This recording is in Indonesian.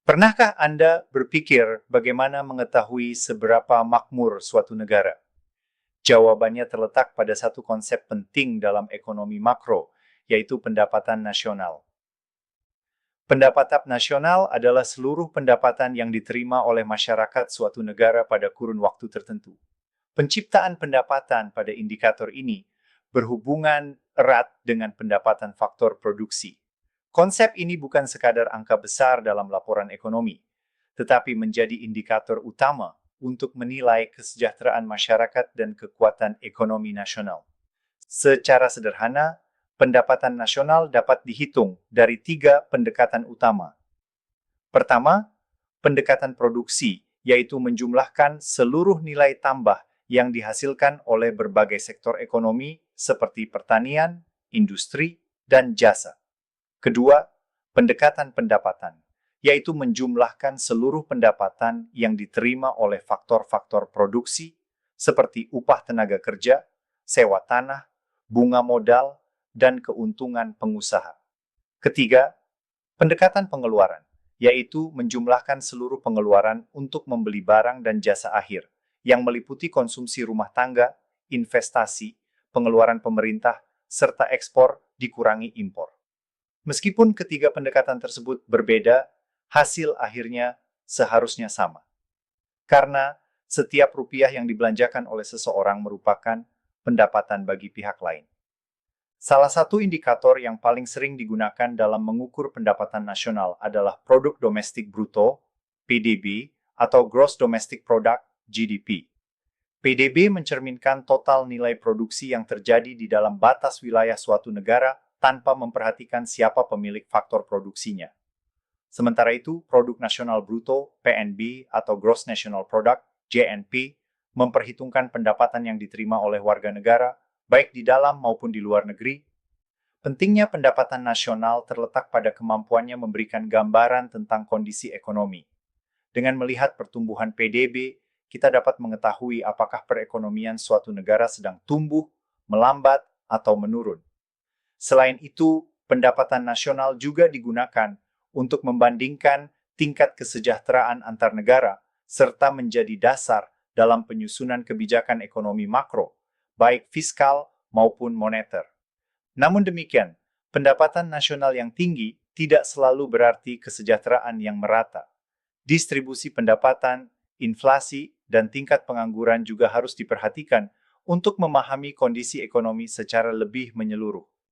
Pernahkah Anda berpikir bagaimana mengetahui seberapa makmur suatu negara? Jawabannya terletak pada satu konsep penting dalam ekonomi makro, yaitu pendapatan nasional. Pendapatan nasional adalah seluruh pendapatan yang diterima oleh masyarakat suatu negara pada kurun waktu tertentu. Penciptaan pendapatan pada indikator ini berhubungan erat dengan pendapatan faktor produksi. Konsep ini bukan sekadar angka besar dalam laporan ekonomi, tetapi menjadi indikator utama untuk menilai kesejahteraan masyarakat dan kekuatan ekonomi nasional. Secara sederhana, pendapatan nasional dapat dihitung dari 3 pendekatan utama. Pertama, pendekatan produksi, yaitu menjumlahkan seluruh nilai tambah yang dihasilkan oleh berbagai sektor ekonomi seperti pertanian, industri, dan jasa. Kedua, pendekatan pendapatan, yaitu menjumlahkan seluruh pendapatan yang diterima oleh faktor-faktor produksi seperti upah tenaga kerja, sewa tanah, bunga modal, dan keuntungan pengusaha. Ketiga, pendekatan pengeluaran, yaitu menjumlahkan seluruh pengeluaran untuk membeli barang dan jasa akhir, yang meliputi konsumsi rumah tangga, investasi, pengeluaran pemerintah, serta ekspor dikurangi impor. Meskipun ketiga pendekatan tersebut berbeda, hasil akhirnya seharusnya sama. Karena setiap rupiah yang dibelanjakan oleh seseorang merupakan pendapatan bagi pihak lain. Salah satu indikator yang paling sering digunakan dalam mengukur pendapatan nasional adalah Produk Domestik Bruto, PDB, atau Gross Domestic Product, GDP. PDB mencerminkan total nilai produksi yang terjadi di dalam batas wilayah suatu negara tanpa memperhatikan siapa pemilik faktor produksinya. Sementara itu, Produk Nasional Bruto, PNB, atau Gross National Product, GNP, memperhitungkan pendapatan yang diterima oleh warga negara, baik di dalam maupun di luar negeri. Pentingnya pendapatan nasional terletak pada kemampuannya memberikan gambaran tentang kondisi ekonomi. Dengan melihat pertumbuhan PDB, kita dapat mengetahui apakah perekonomian suatu negara sedang tumbuh, melambat, atau menurun. Selain itu, pendapatan nasional juga digunakan untuk membandingkan tingkat kesejahteraan antar negara, serta menjadi dasar dalam penyusunan kebijakan ekonomi makro, baik fiskal maupun moneter. Namun demikian, pendapatan nasional yang tinggi tidak selalu berarti kesejahteraan yang merata. Distribusi pendapatan, inflasi, dan tingkat pengangguran juga harus diperhatikan untuk memahami kondisi ekonomi secara lebih menyeluruh.